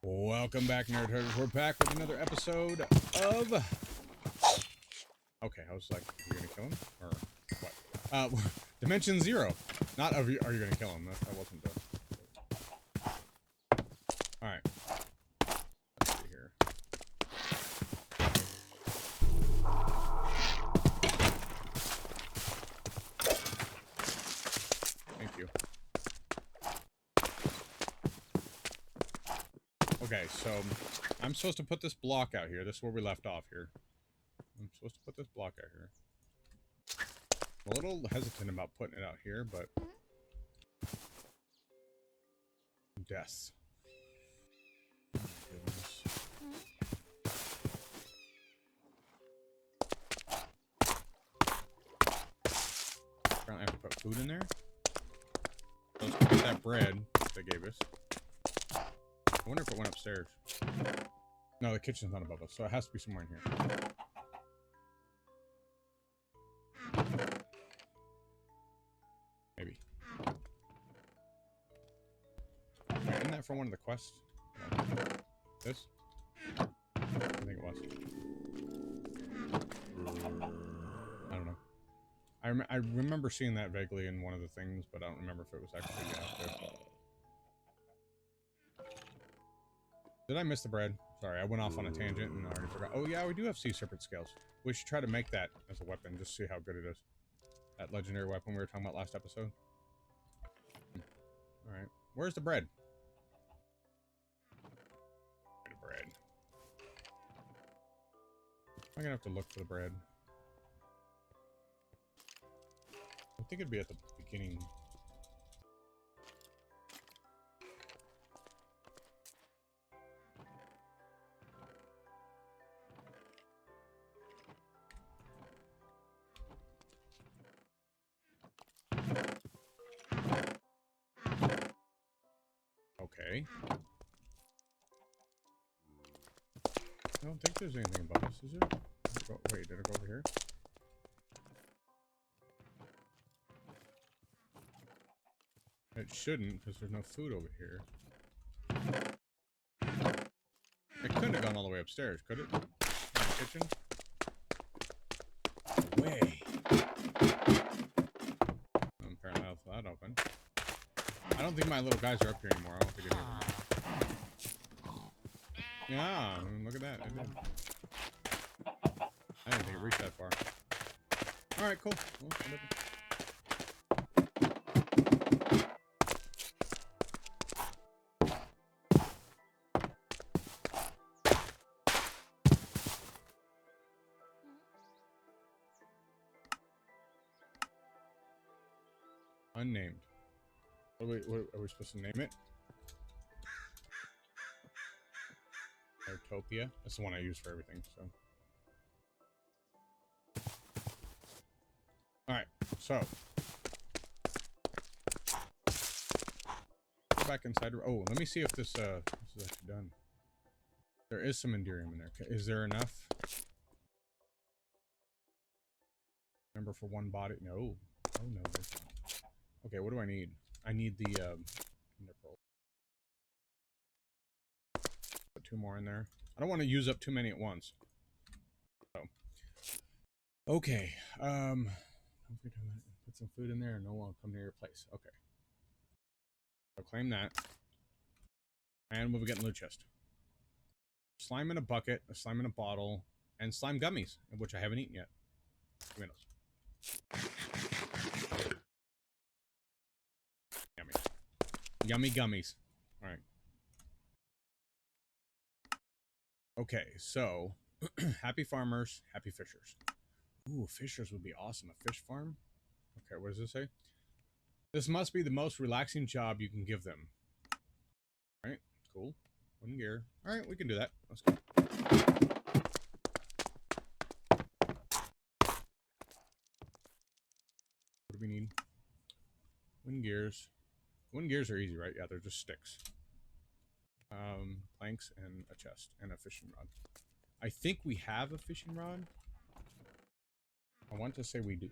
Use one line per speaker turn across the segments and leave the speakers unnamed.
Welcome back, Nerd Herders. We're back with another episode of... Okay, I was like, are you gonna kill him? Or what? Dimension Zero. Not are you gonna kill him? That wasn't the... Alright. Let's see here. Thank you. Okay, so I'm supposed to put this block out here. This is where we left off here. I'm supposed to put this block out here. I'm a little hesitant about putting it out here, but... Death. Oh, goodness. Apparently I have to put food in there. So let's get that bread they gave us. I wonder if it went upstairs. No, the kitchen's not above us, so it has to be somewhere in here. Maybe. Wait, isn't that for one of the quests? This? I think it was. I don't know. I remember seeing that vaguely in one of the things, but I don't remember if it was actually out there. Did I miss the bread? Sorry, I went off on a tangent and I already forgot. Oh yeah, we do have sea serpent scales. We should try to make that as a weapon, just to see how good it is. That legendary weapon we were talking about last episode. Alright, where's the bread? The bread. I'm gonna have to look for the bread. I think it'd be at the beginning. Okay. I don't think there's anything above us, is there? Oh, wait, did it go over here? It shouldn't, because there's no food over here. It couldn't have gone all the way upstairs, could it? In the kitchen? No way. Apparently I left that open. I don't think my little guys are up here anymore. I don't think yeah, look at that. I didn't think it reached that far. Alright, cool. Well, unnamed. What are we supposed to name it? Airtopia. That's the one I use for everything, so. Alright, so. Go back inside. Oh, let me see if this is actually done. There is some Enderium in there. Is there enough? Remember for one body? No. Oh no, there's not. Okay, what do I need? I need the Pearl. Put 2 more in there. I don't want to use up too many at once. So. Okay. Put some food in there and no one will come near your place. Okay. I'll claim that. And we'll be getting loot chest. Slime in a bucket, a slime in a bottle, and slime gummies, which I haven't eaten yet. Give me those. Yummy. Yummy gummies. Alright. Okay, so happy farmers, happy fishers. Ooh, fishers would be awesome. A fish farm? Okay, what does this say? This must be the most relaxing job you can give them. Alright, cool. Wooden gear. Alright, we can do that. Let's go. What do we need? Wooden gears. Wooden gears are easy, right? Yeah, they're just sticks. Planks and a chest and a fishing rod. I think we have a fishing rod. I want to say we do.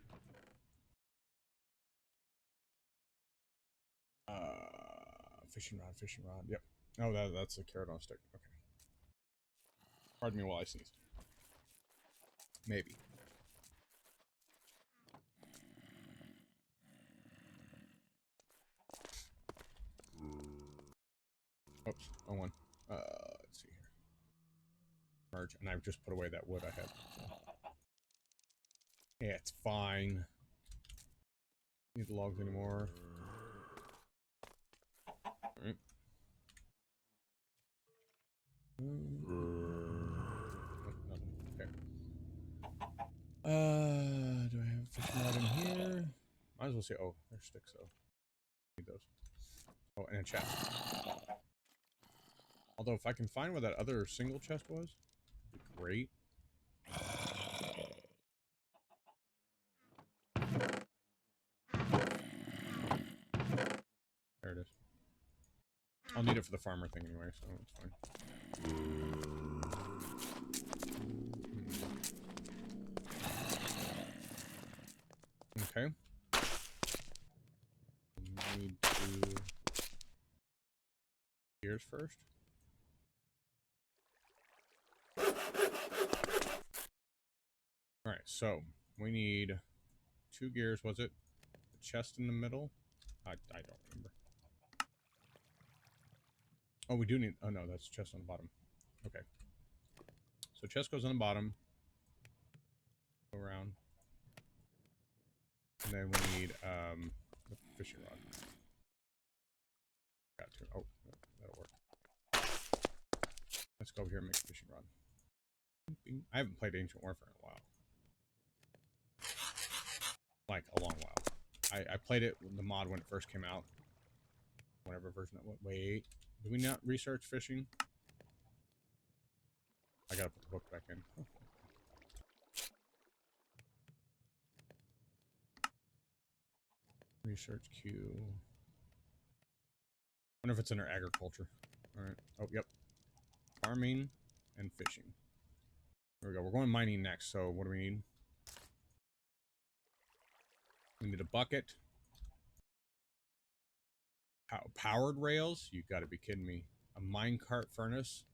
Fishing rod, yep. Oh, that's a carrot on a stick. Okay. Pardon me while I sneeze. Maybe. Oops, wrong one. Let's see here. Merge, and I've just put away that wood I had. So. Yeah, it's fine. Don't need the logs anymore. Alright. Nope, nothing. Okay. Do I have a fishing rod in here? Might as well say, oh, there's sticks though. Need those. Oh, and a chest. Although if I can find where that other single chest was, it'd be great. There it is. I'll need it for the farmer thing anyway, so it's fine. Okay. Need to gears first. Alright, so we need 2 gears, was it? The chest in the middle? I don't remember. Oh, we do need... Oh, no, that's chest on the bottom. Okay. So chest goes on the bottom. Go around. And then we need the fishing rod. Got to. Oh, that'll work. Let's go over here and make a fishing rod. I haven't played Ancient Warfare in a while. Like, a long while. I played it, the mod, when it first came out. Whatever version that was. Wait. Did we not research fishing? I gotta put the book back in. Oh. Research queue. Wonder if it's under agriculture. Alright. Oh, yep. Farming and fishing. There we go. We're going mining next, so what do we need? We need a bucket. Powered rails? You gotta be kidding me. A minecart furnace.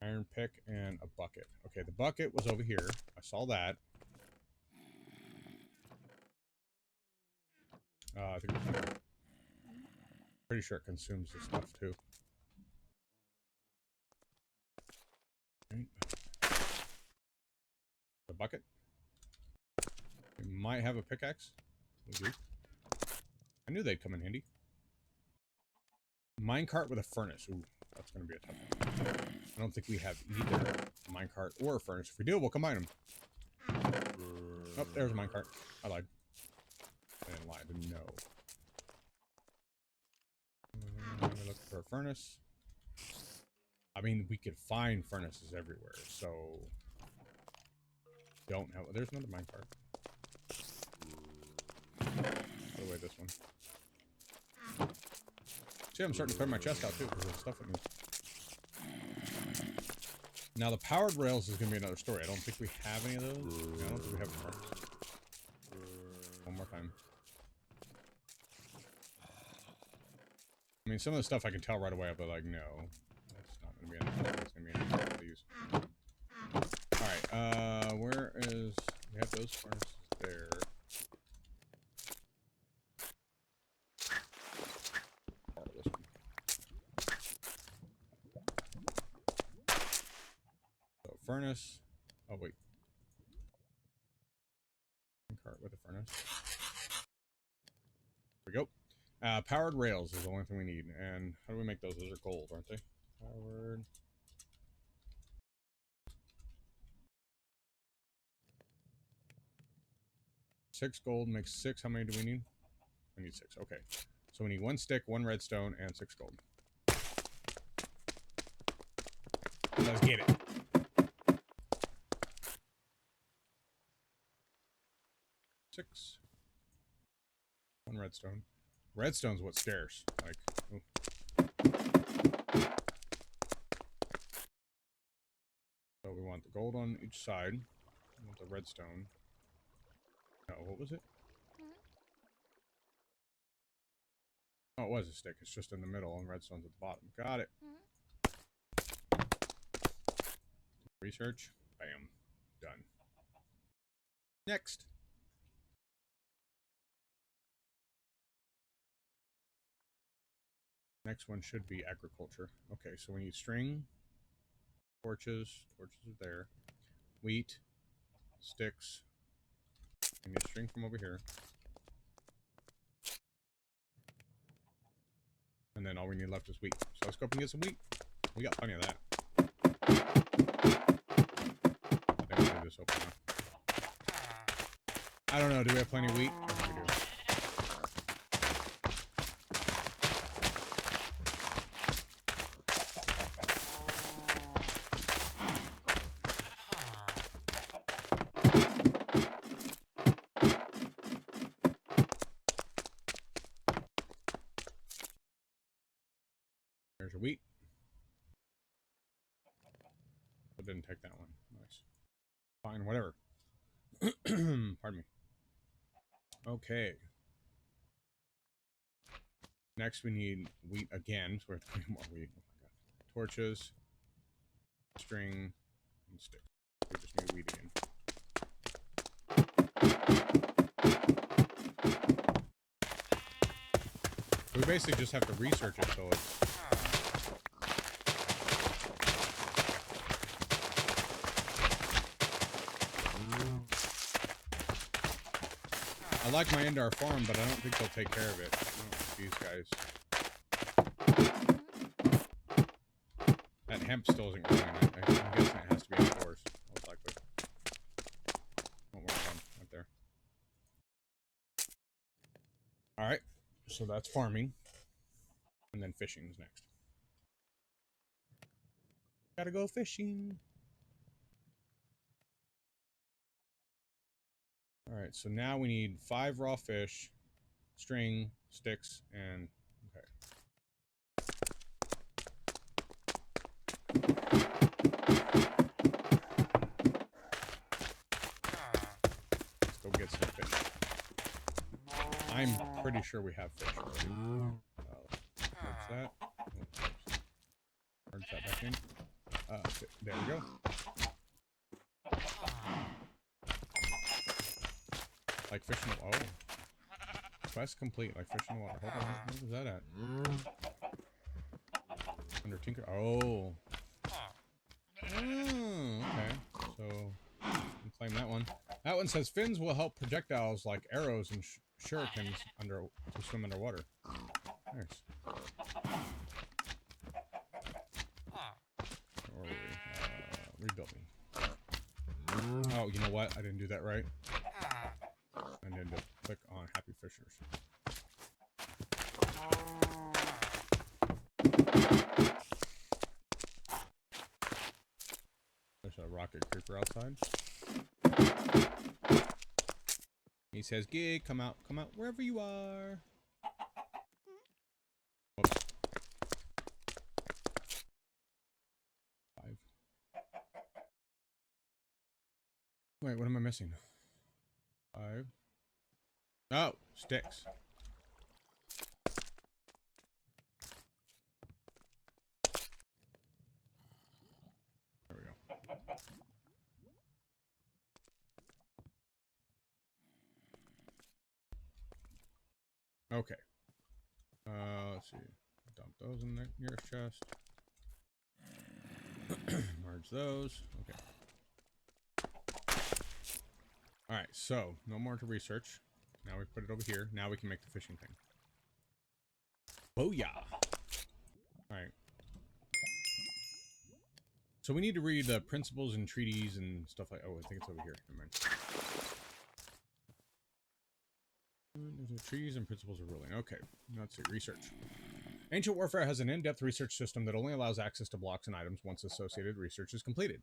Iron pick and a bucket. Okay, the bucket was over here. I saw that. I think pretty sure it consumes the stuff too. Right. The bucket. We might have a pickaxe. We do. I knew they'd come in handy. Minecart with a furnace. Ooh, that's going to be a tough one. I don't think we have either a minecart or a furnace. If we do, we'll combine them. Oh, there's a minecart. I lied. I didn't lie. I didn't know. Look for a furnace. I mean, we could find furnaces everywhere, so... Don't have... There's another minecart. Put away this one. See, I'm starting to clear my chest out, too, because of the stuff it needs. Now, the powered rails is going to be another story. I don't think we have any of those. Yeah, I don't think we have them. One more time. I mean, some of the stuff I can tell right away, I'll be like, no. That's not going to be enough. It's going to be enough of these. Alright, where is... We have those furnaces there. Borrow this one. So, furnace. Oh, wait. Cart with a furnace. There we go. Powered rails is the only thing we need. And how do we make those? Those are gold, aren't they? Powered... 6 gold makes 6. How many do we need? We need 6. Okay. So we need 1 stick, 1 redstone, and 6 gold. Let's get it. 6. 1 redstone. Redstone's what's scarce. Like, ooh. So we want the gold on each side. We want the redstone. No, what was it? Oh, it was a stick. It's just in the middle and redstone's at the bottom. Got it. Research. Bam. Done. Next. Next one should be agriculture. Okay, so we need string, torches. Torches are there. Wheat, sticks. We need string from over here. And then all we need left is wheat. So let's go up and get some wheat. We got plenty of that. I think we'll do this open now. I don't know. Do we have plenty of wheat? I think we do. There's your wheat. I didn't take that one. Nice. Fine, whatever. Pardon me. Okay. Next, we need wheat again. So we have to make more wheat. Oh my god. Torches, string, and sticks. We just need wheat again. We basically just have to research it till it's... I like my Endar farm, but I don't think they'll take care of it. These guys. That hemp still isn't growing. I'm guessing it has to be outdoors, most likely. Won't work on right there. Alright, so that's farming. And then fishing is next. Gotta go fishing. Alright, so now we need 5 raw fish, string, sticks, and... Okay. Let's go get some fish. I'm pretty sure we have fish already. What's that? Merge that back in. There we go. Like fish in the... Oh. Quest complete. Like fish in the water. Hold on. What was that at? Under Tinker. Oh. Okay. So, we claim that one. That one says fins will help projectiles like arrows and shurikens to swim underwater. Nice. Where were we? Rebuilding. Oh, you know what? I didn't do that right. I need to click on Happy Fishers. There's a rocket creeper outside. He says, "Gig, come out, wherever you are." Whoops. 5. Wait, what am I missing? 5. Oh, sticks. There we go. Okay. Let's see. Dump those in the nearest chest. Merge those. Okay. Alright, so no more to research. Now we put it over here. Now we can make the fishing thing. Booyah! Alright. So we need to read the principles and treaties and stuff like... Oh, I think it's over here. Never mind. Treaties and principles of ruling. Okay, let's see. Research. Ancient Warfare has an in-depth research system that only allows access to blocks and items once associated research is completed.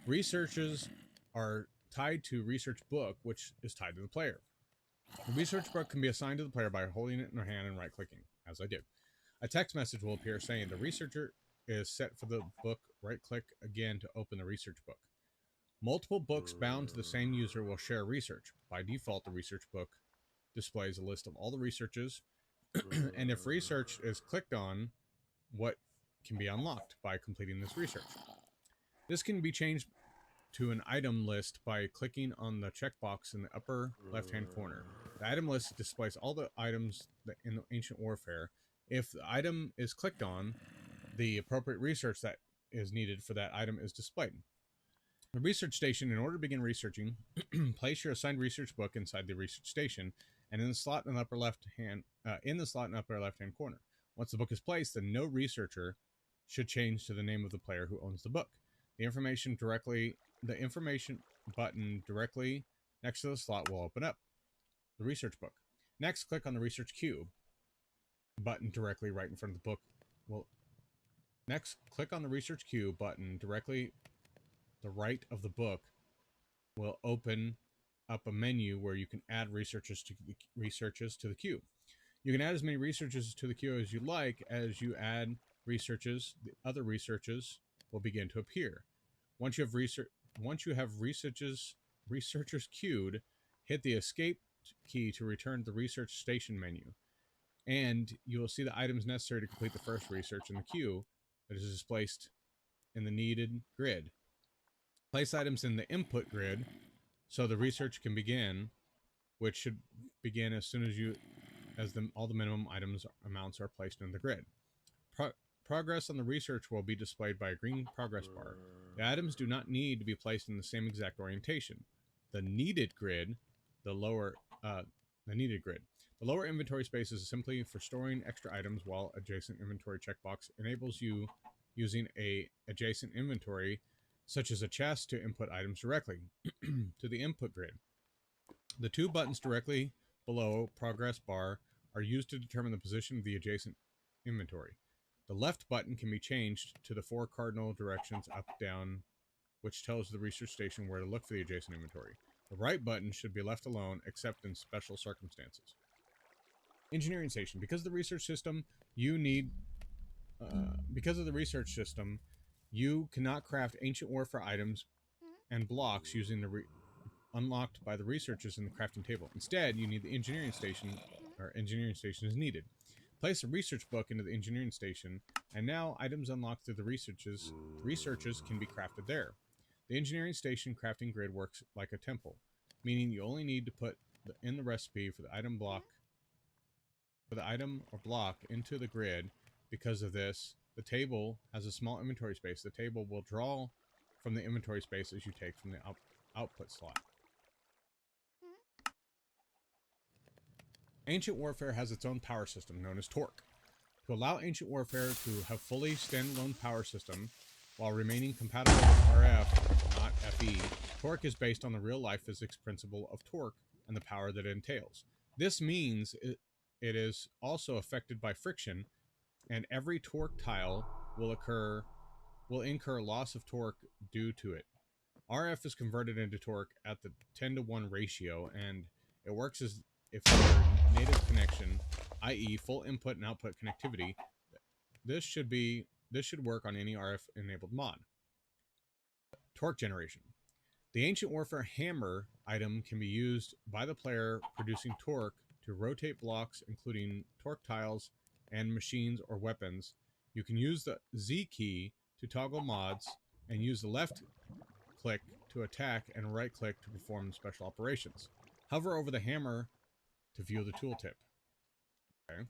Researches are tied to research book, which is tied to the player. The research book can be assigned to the player by holding it in their hand and right-clicking, as I did. A text message will appear saying the researcher is set for the book. Right-click again to open the research book. Multiple books bound to the same user will share research. By default, the research book displays a list of all the researches And if research is clicked on, what can be unlocked by completing this research. This can be changed to an item list by clicking on the checkbox in the upper left-hand corner. The item list displays all the items in the Ancient Warfare. If the item is clicked on, the appropriate research that is needed for that item is displayed. The research station, in order to begin researching, place your assigned research book inside the research station and in the slot in the upper left-hand corner. Once the book is placed, the no researcher should change to the name of the player who owns the book. The information button directly next to the slot will open up the research book. Next, click on the research cube button directly right in front of the book. Next, click on the research cube button directly the right of the book will open up a menu where you can add researches to the queue. You can add as many researches to the queue as you like. As you add researches, the other researches will begin to appear. Once you have researchers queued, hit the escape key to return to the research station menu, and you will see the items necessary to complete the first research in the queue that is placed in the needed grid. Place items in the input grid so the research can begin, which should begin as soon as all the minimum items amounts are placed in the grid. Progress on the research will be displayed by a green progress bar. The items do not need to be placed in the same exact orientation. The needed grid, the lower inventory space is simply for storing extra items, while adjacent inventory checkbox enables you using a adjacent inventory, such as a chest, to input items directly to the input grid. The two buttons directly below progress bar are used to determine the position of the adjacent inventory. The left button can be changed to the 4 cardinal directions up, down, which tells the research station where to look for the adjacent inventory. The right button should be left alone except in special circumstances. Engineering station. Because of the research system, you cannot craft Ancient Warfare items and blocks using the unlocked by the researchers in the crafting table. Instead, you need the engineering station, or engineering station is needed. Place a research book into the engineering station, and now items unlocked through the researches can be crafted there. The engineering station crafting grid works like a temple, meaning you only need to put in the recipe for the item or block into the grid. Because of this, the table has a small inventory space. The table will draw from the inventory space as you take from the output slot. Ancient Warfare has its own power system known as torque. To allow Ancient Warfare to have fully standalone power system while remaining compatible with RF, not FE, torque is based on the real-life physics principle of torque and the power that it entails. This means it is also affected by friction, and every torque tile will incur loss of torque due to it. RF is converted into torque at the 10-to-1 ratio, and it works as if it were a native connection, i.e. full input and output connectivity. This should work on any RF-enabled mod. Torque generation. The Ancient Warfare hammer item can be used by the player producing torque to rotate blocks, including torque tiles and machines or weapons. You can use the Z key to toggle mods and use the left click to attack and right click to perform special operations. Hover over the hammer to view the tooltip. Okay.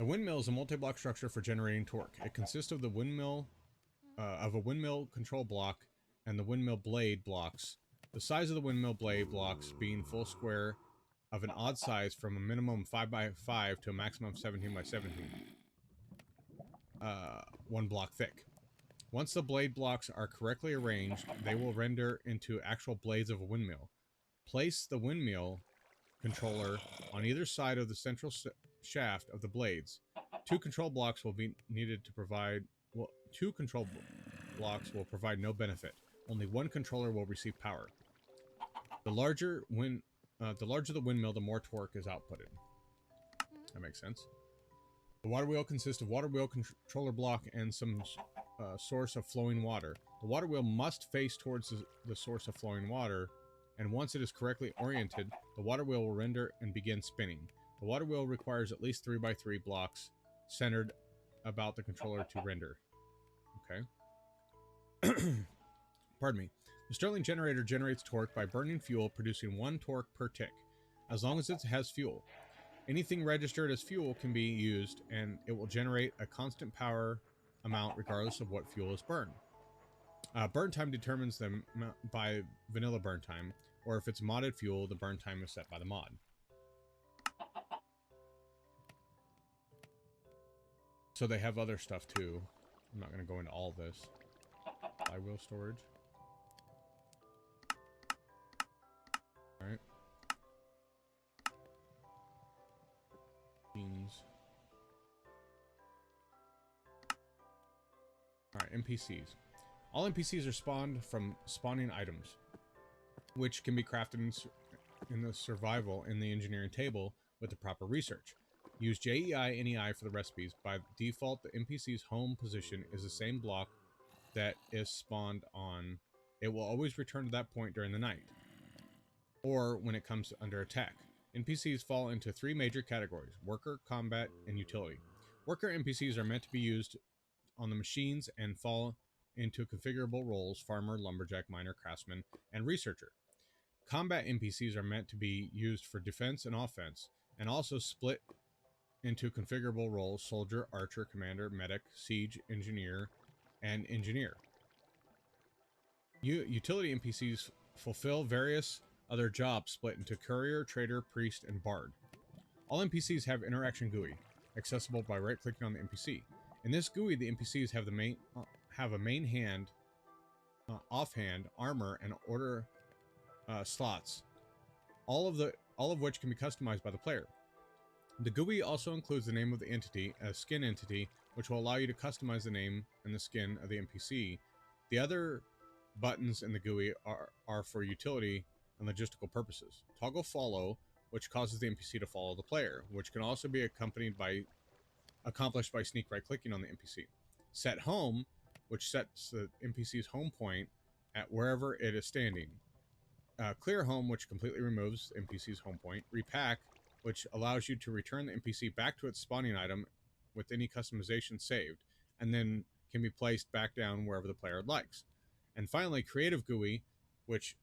A windmill is a multi-block structure for generating torque. It consists of a windmill control block and the windmill blade blocks. The size of the windmill blade blocks being full square of an odd size from a minimum 5x5 to a maximum of 17x17. 1 block thick. Once the blade blocks are correctly arranged, they will render into actual blades of a windmill. Place the windmill controller on either side of the central shaft of the blades. 2 control blocks will be needed to provide. Well, 2 control blocks will provide no benefit. Only 1 controller will receive power. The larger the windmill, the more torque is outputted. That makes sense. The water wheel consists of water wheel controller block and some source of flowing water. The water wheel must face towards the source of flowing water and once it is correctly oriented, the water wheel will render and begin spinning. The water wheel requires at least 3x3 blocks centered about the controller to render. Okay. Pardon me. The Stirling generator generates torque by burning fuel, producing 1 torque per tick, as long as it has fuel. Anything registered as fuel can be used, and it will generate a constant power amount regardless of what fuel is burned. Burn time determines them by vanilla burn time, or if it's modded fuel, the burn time is set by the mod. So they have other stuff too. I'm not going to go into all this. Flywheel storage. Alright. Beans. Alright, NPCs. All NPCs are spawned from spawning items, which can be crafted in the survival in the engineering table with the proper research. Use JEI NEI for the recipes. By default, the NPC's home position is the same block that is spawned on. It will always return to that point during the night, or when it comes under attack. NPCs fall into 3 major categories: worker, combat, and utility. Worker NPCs are meant to be used on the machines and fall into configurable roles: farmer, lumberjack, miner, craftsman, and researcher. Combat NPCs are meant to be used for defense and offense, and also split into configurable roles: soldier, archer, commander, medic, siege, engineer, and engineer. Utility NPCs fulfill various other jobs split into courier, trader, priest, and bard. All NPCs have interaction GUI, accessible by right-clicking on the NPC. In this GUI, the NPCs have a main hand, offhand, armor, and order slots, all of which can be customized by the player. The GUI also includes the name of the entity, a skin entity, which will allow you to customize the name and the skin of the NPC. The other buttons in the GUI are for utility and logistical purposes. Toggle follow, which causes the NPC to follow the player, which can also be accomplished by sneak right-clicking on the NPC. Set home, which sets the NPC's home point at wherever it is standing. Clear home, which completely removes the NPC's home point. Repack, which allows you to return the NPC back to its spawning item with any customization saved, and then can be placed back down wherever the player likes. And finally, Creative GUI, which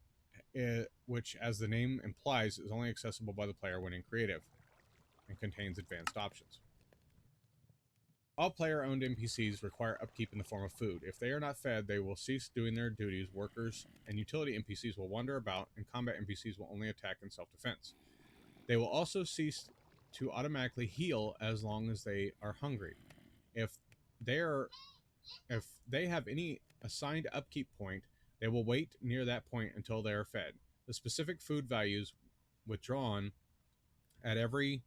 as the name implies, is only accessible by the player when in creative, and contains advanced options. All player-owned NPCs require upkeep in the form of food. If they are not fed, they will cease doing their duties. Workers and utility NPCs will wander about, and combat NPCs will only attack in self-defense. They will also cease to automatically heal as long as they are hungry. If they have any assigned upkeep point, they will wait near that point until they are fed. The specific food values withdrawn at every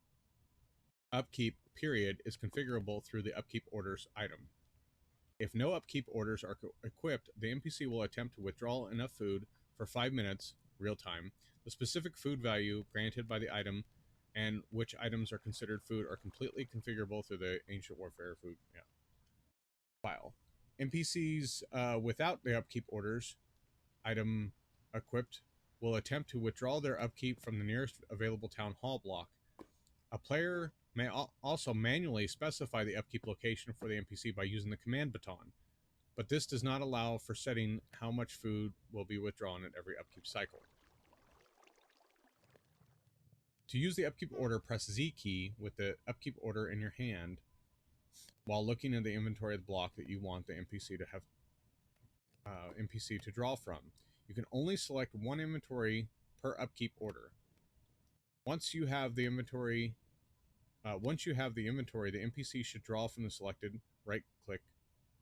upkeep period is configurable through the upkeep orders item. If no upkeep orders are equipped, the NPC will attempt to withdraw enough food for 5 minutes, real time. The specific food value granted by the item and which items are considered food are completely configurable through the Ancient Warfare food file. NPCs without the upkeep orders item equipped will attempt to withdraw their upkeep from the nearest available town hall block. A player may also manually specify the upkeep location for the NPC by using the command baton, but this does not allow for setting how much food will be withdrawn at every upkeep cycle. To use the upkeep order, press Z key with the upkeep order in your hand while looking at the inventory of the block that you want the NPC to draw from. You can only select one inventory per upkeep order. Once you have the inventory, the NPC should draw from the selected right-click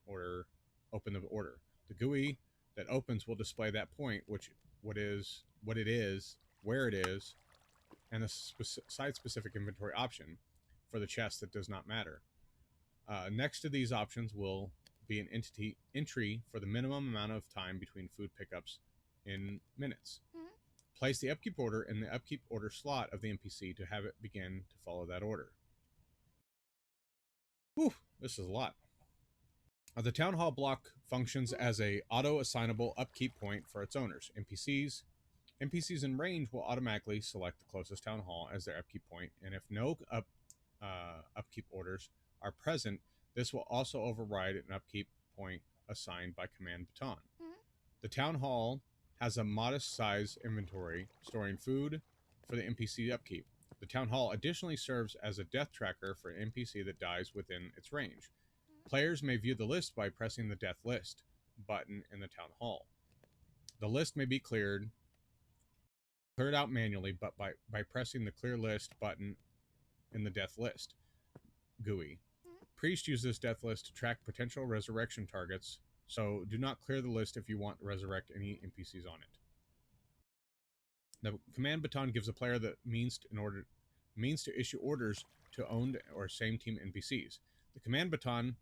order, open the order. The GUI that opens will display that point, what it is, where it is, and the site-specific inventory option for the chest that does not matter. Next to these options will be an entry for the minimum amount of time between food pickups in minutes. Place the upkeep order in the upkeep order slot of the NPC to have it begin to follow that order. Whew, this is a lot. The Town Hall block functions as a auto-assignable upkeep point for its owners. NPCs NPCs in range will automatically select the closest town hall as their upkeep point, and if no upkeep orders are present, this will also override an upkeep point assigned by Command Baton. The town hall has a modest size inventory storing food for the NPC upkeep. The town hall additionally serves as a death tracker for an NPC that dies within its range. Players may view the list by pressing the Death List button in the town hall. The list may be cleared out manually, but by pressing the Clear List button in the Death List GUI. Priest uses this Death List to track potential resurrection targets, so do not clear the list if you want to resurrect any NPCs on it. The Command Baton gives the player the means to issue orders to owned or same team NPCs. The Command Baton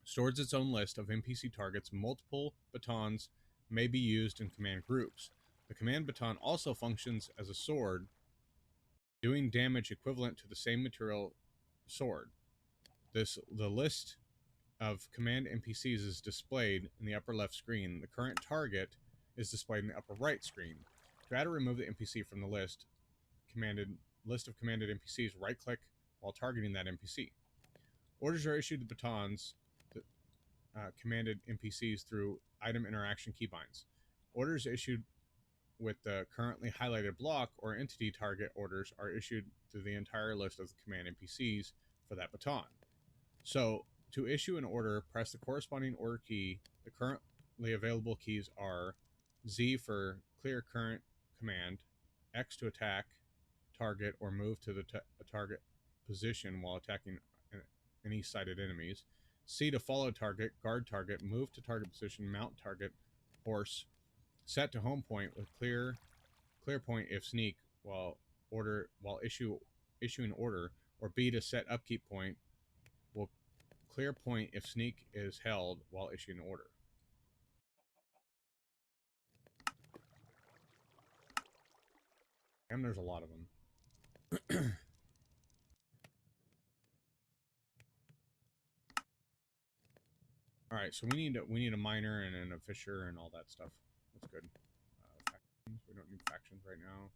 stores its own list of NPC targets. Multiple batons may be used in command groups. The Command Baton also functions as a sword, doing damage equivalent to the same material sword. The list of command NPCs is displayed in the upper left screen. The current target is displayed in the upper right screen. To add or remove the NPC from the list of commanded NPCs, right-click while targeting that NPC. Orders are issued to batons, commanded NPCs through item interaction keybinds. Orders issued with the currently highlighted block or entity target orders are issued to the entire list of the command NPCs for that baton. So, to issue an order, press the corresponding order key. The currently available keys are Z for clear current command, X to attack target or move to the target position while attacking any sighted enemies, C to follow target, guard target, move to target position, mount target, horse, set to home point with clear point if sneak while issuing order, or B to set upkeep point, will clear point if sneak is held while issuing order. And there's a lot of them. All right, so we need a miner and then a fisher and all that stuff. That's good. Factions. We don't need factions right now.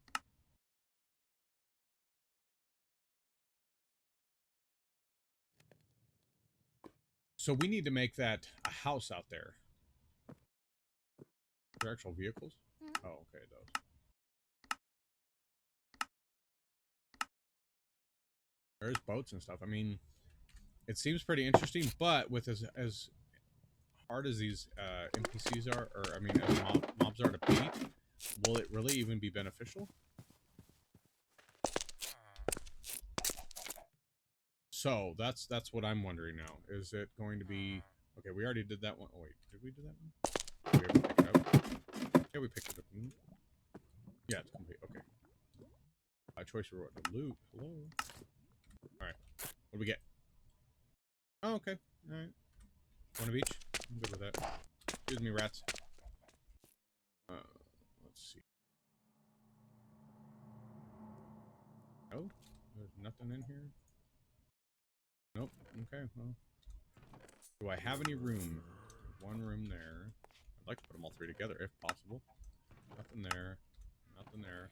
So we need to make that a house out there. They're actual vehicles? Oh, okay, those. There's boats and stuff. I mean, it seems pretty interesting, but with as hard as these NPCs are, or I mean, as mobs are to beat, will it really even be beneficial? So that's what I'm wondering now. Is it going to be okay? We already did that one. Oh wait, did we do that one? Okay, we picked it up. Yeah, we picked it up. Yeah, it's complete. Okay. Choice reward. Loot. Hello. All right. What do we get? Oh, okay. All right. One of each. I'm good with that. Excuse me, rats. Let's see. Oh, there's nothing in here. Nope. Okay. Well, do I have any room? One room there. I'd like to put them all three together if possible. Nothing there. Nothing there.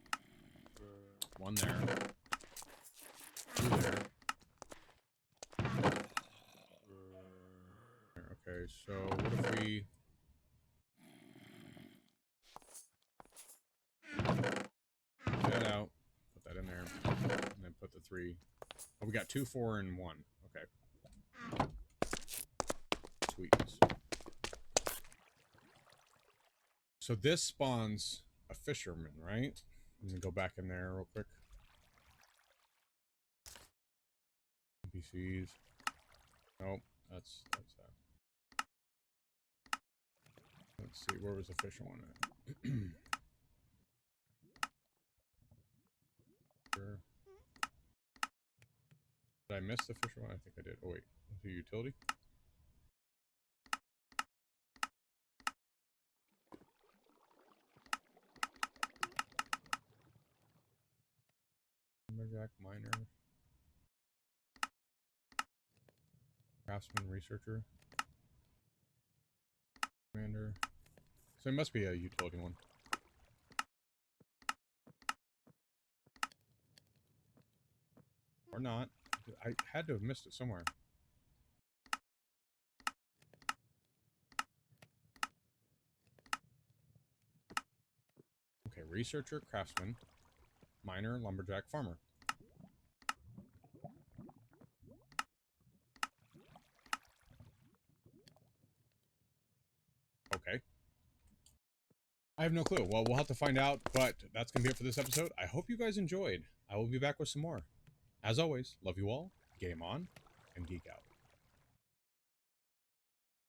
One there. Two there. Okay, so what if we... Put that out. Put that in there. And then put the three... Oh, we got 2, 4, and 1. Okay. Sweetness. So this spawns a fisherman, right? Let me go back in there real quick. NPCs. Nope, that's that. Let's see, where was the fisher one at? Sure. Did I miss the fisher one? I think I did. Oh wait, the utility? Lumberjack, miner, craftsman, researcher, commander. So it must be a utility one. Or not. I had to have missed it somewhere. Okay, researcher, craftsman, miner, lumberjack, farmer. Okay. I have no clue. Well, we'll have to find out, but that's going to be it for this episode. I hope you guys enjoyed. I will be back with some more. As always, love you all, game on, and geek out.